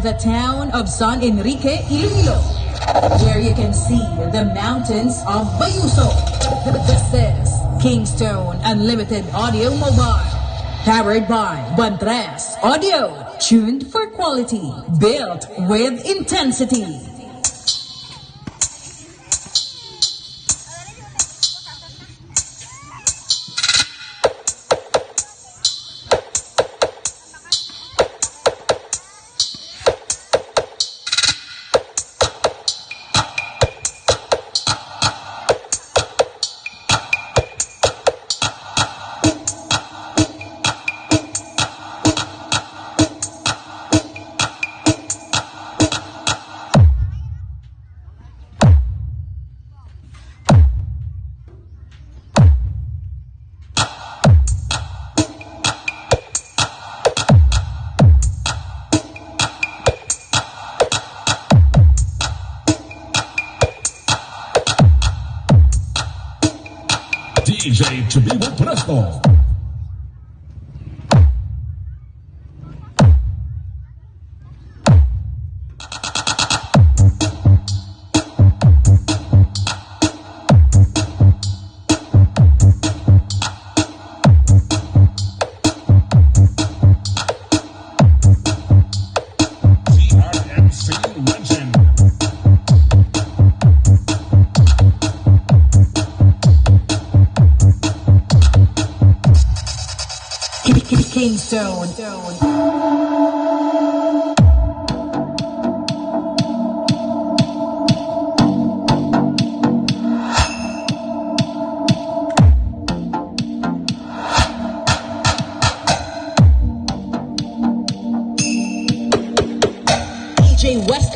the town of San Enrique, Iloilo, where you can see the mountains of Bayuso. This is Kingstone Unlimited Audio Mobile, powered by Bantres Audio, tuned for quality, built with intensity. DJ Chibibo Presto. Kingstone. DJ Wesley.